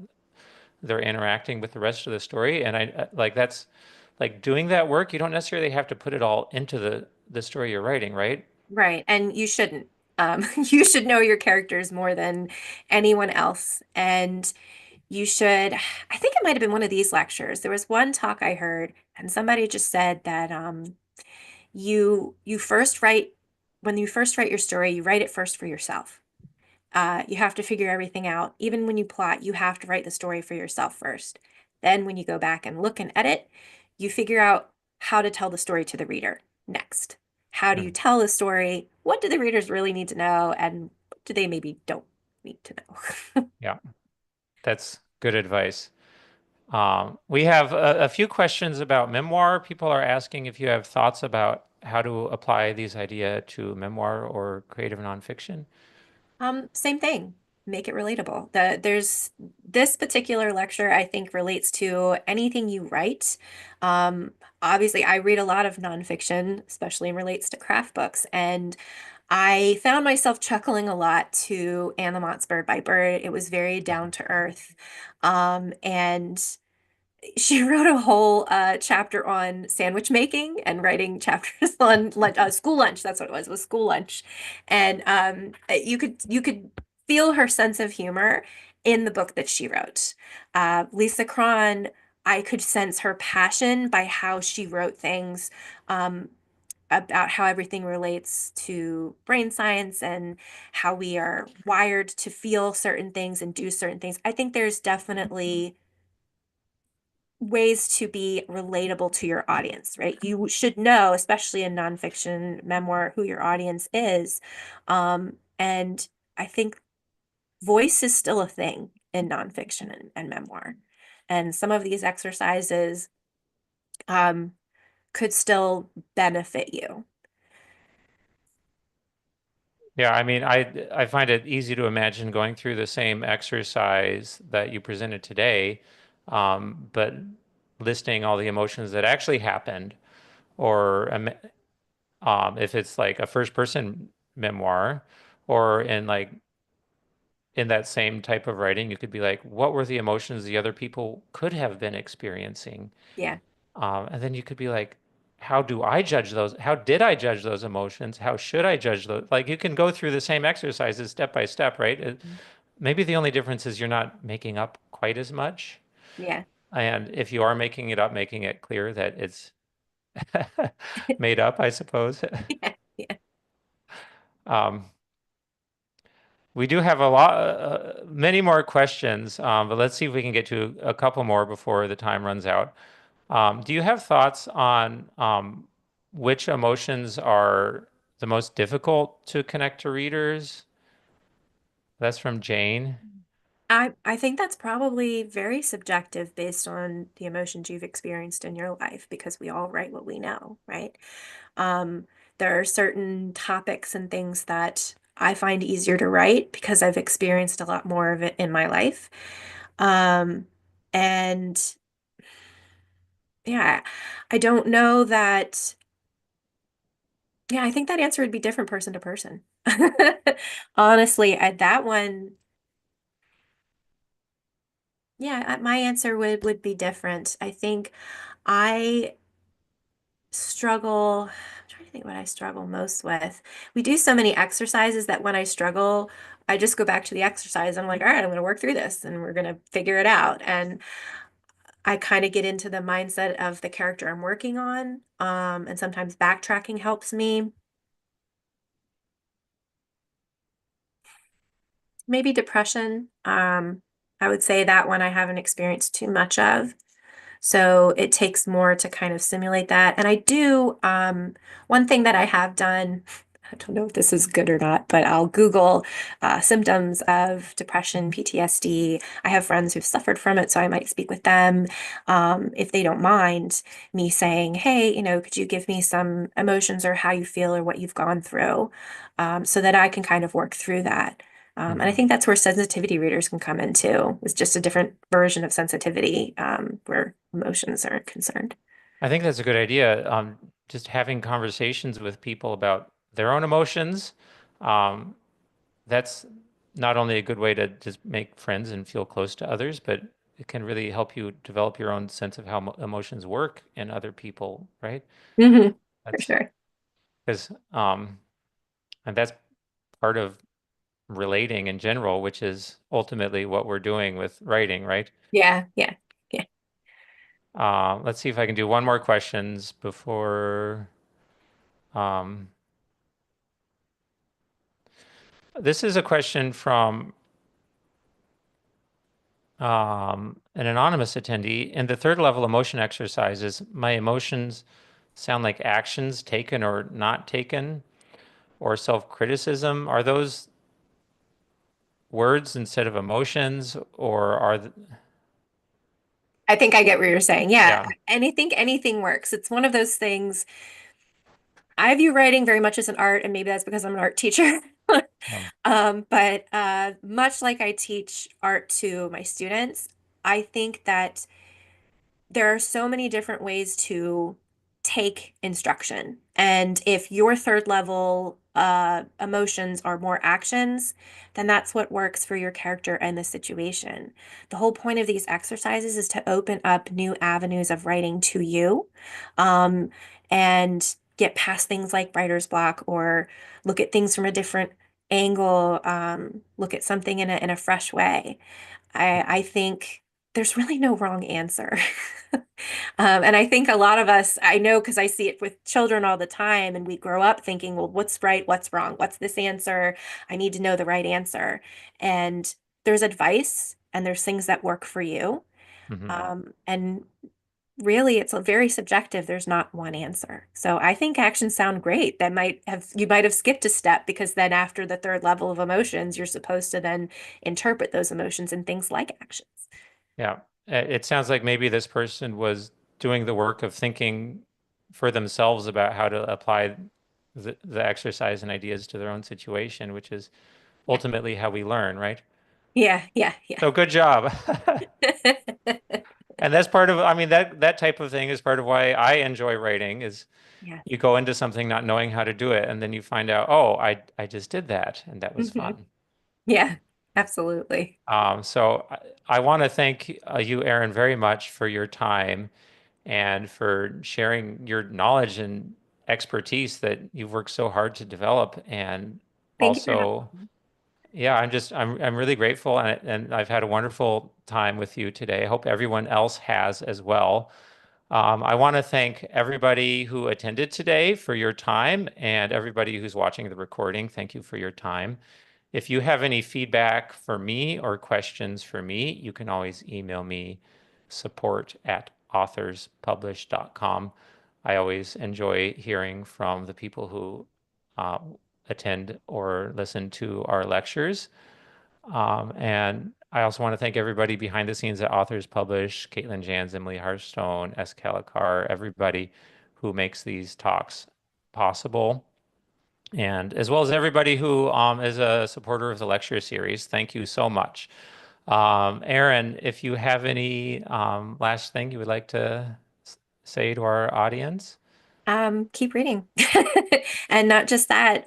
they're interacting with the rest of the story. And like that's like doing that work, you don't necessarily have to put it all into the story you're writing, right? right. And you shouldn't. You should know your characters more than anyone else. And you should, I think it might have been one of these lectures. There was one talk I heard, and somebody just said that you first write when you first write your story, you write it first for yourself. You have to figure everything out. Even when you plot, you have to write the story for yourself first. Then, when you go back and look and edit, you figure out how to tell the story to the reader next. How do you Mm. tell the story? What do the readers really need to know? And what do they maybe don't need to know? Yeah, that's good advice. We have a few questions about memoir. People are asking if you have thoughts about how to apply these idea to memoir or creative nonfiction. Same thing. Make it relatable. There's this particular lecture I think relates to anything you write. Obviously, I read a lot of nonfiction, especially in relates to craft books, and I found myself chuckling a lot to Anne Lamott's Bird by Bird. It was very down to earth. And she wrote a whole chapter on sandwich making and writing chapters on school lunch. That's what it was school lunch. And you could feel her sense of humor in the book that she wrote. Lisa Cron, I could sense her passion by how she wrote things. Um, about how everything relates to brain science and how we are wired to feel certain things and do certain things. I think there's definitely ways to be relatable to your audience, right? You should know, especially in nonfiction memoir, who your audience is. And I think voice is still a thing in nonfiction and memoir. And some of these exercises um, could still benefit you. Yeah, I mean, I find it easy to imagine going through the same exercise that you presented today, but listing all the emotions that actually happened, or if it's like a first person memoir, or in like in that same type of writing, you could be like, what were the emotions the other people could have been experiencing? Yeah. And then you could be like, how do I judge those? How did I judge those emotions? How should I judge those? Like you can go through the same exercises step by step, right? Maybe the only difference is you're not making up quite as much. Yeah. And if you are making it up, making it clear that it's made up, I suppose. Yeah. Yeah. Um, we do have a lot, many more questions, but let's see if we can get to a couple more before the time runs out. Do you have thoughts on which emotions are the most difficult to connect to readers? That's from Jane. I think that's probably very subjective based on the emotions you've experienced in your life because we all write what we know, right? Um, there are certain topics and things that I find easier to write because I've experienced a lot more of it in my life. Um, and yeah, I don't know that. Yeah, I think that answer would be different person to person. Honestly, that one, yeah, my answer would be different. I think I struggle. I'm trying to think what I struggle most with. We do so many exercises that when I struggle, I just go back to the exercise. I'm like, all right, I'm going to work through this and we're going to figure it out. And I kind of get into the mindset of the character I'm working on. And sometimes backtracking helps me. Maybe depression. I would say that one I haven't experienced too much of. So it takes more to kind of simulate that. And I do, one thing that I have done, I don't know if this is good or not, but I'll Google symptoms of depression, PTSD. I have friends who've suffered from it, so I might speak with them if they don't mind me saying, hey, could you give me some emotions or how you feel or what you've gone through so that I can kind of work through that. And I Mhm. think that's where sensitivity readers can come in too. It's just a different version of sensitivity where emotions are concerned. I think that's a good idea. Just having conversations with people about their own emotions. Um, that's not only a good way to just make friends and feel close to others, but it can really help you develop your own sense of how emotions work in other people, right? Hmm. For That's sure. because, and that's part of relating in general, which is ultimately what we're doing with writing, right? Yeah, yeah, yeah. Let's see if I can do one more questions before. Um, this is a question from an anonymous attendee. In the third level emotion exercises, my emotions sound like actions taken or not taken, or self-criticism. Are those words instead of emotions, or I think I get what you're saying. Yeah, yeah. and I think anything works. It's one of those things. I view writing very much as an art, and maybe that's because I'm an art teacher. Um, But much like I teach art to my students, I think that there are so many different ways to take instruction. And if your third level emotions are more actions, then that's what works for your character and the situation. The whole point of these exercises is to open up new avenues of writing to you, um, and get past things like writer's block or look at things from a different angle, look at something in a fresh way. I think there's really no wrong answer. And I think a lot of us, I know because I see it with children all the time, and we grow up thinking, well, what's right? What's wrong? What's this answer? I need to know the right answer. And there's advice and there's things that work for you. mhm. And really, it's very subjective. There's not one answer. So I think actions sound great. You might have skipped a step because then after the third level of emotions, you're supposed to then interpret those emotions in things like actions. Yeah. It sounds like maybe this person was doing the work of thinking for themselves about how to apply the exercise and ideas to their own situation, which is Yeah. ultimately how we learn, right? Yeah, yeah, yeah. So good job. And that's part of, I mean, that type of thing is part of why I enjoy writing is Yeah. you go into something not knowing how to do it, and then you find out, oh, I just did that, and that was Hmm. fun. Yeah, absolutely. So I want to thank you, Erin, very much for your time and for sharing your knowledge and expertise that you've worked so hard to develop. And Thank you for having also, me. yeah, I'm really grateful, and I've had a wonderful time with you today. I hope everyone else has as well. I want to thank everybody who attended today for your time and everybody who's watching the recording. Thank you for your time. If you have any feedback for me or questions for me, you can always email me support@authorspublish.com. I always enjoy hearing from the people who uh, attend or listen to our lectures. And I also want to thank everybody behind the scenes at Authors Publish, Caitlin Jans, Emily Harstone, S. Kalikar, everybody who makes these talks possible. And as well as everybody who is a supporter of the lecture series. Thank you so much. Erin, if you have any last thing you would like to say to our audience. Keep reading. And not just that,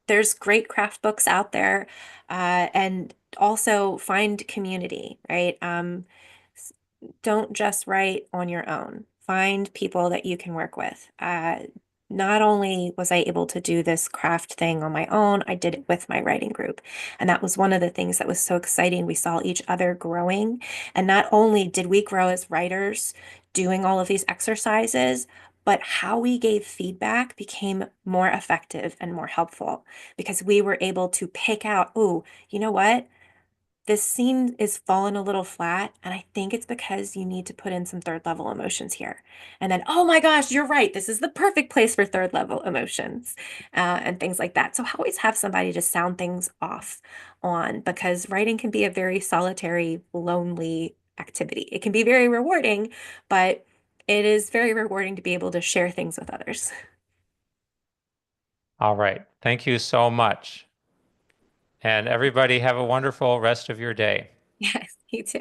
there's great craft books out there, and also find community, right? S- don't just write on your own. Find people that you can work with. Not only was I able to do this craft thing on my own, I did it with my writing group. And that was one of the things that was so exciting. We saw each other growing. And not only did we grow as writers doing all of these exercises, but how we gave feedback became more effective and more helpful because we were able to pick out, oh, you know what? this scene is fallen a little flat, and I think it's because you need to put in some third level emotions here. And then, oh my gosh, you're right. This is the perfect place for third level emotions, and things like that. So always have somebody to sound things off on, because writing can be a very solitary, lonely activity. It can be very rewarding, but it is very rewarding to be able to share things with others. All right. Thank you so much. And everybody have a wonderful rest of your day. Yes, you too.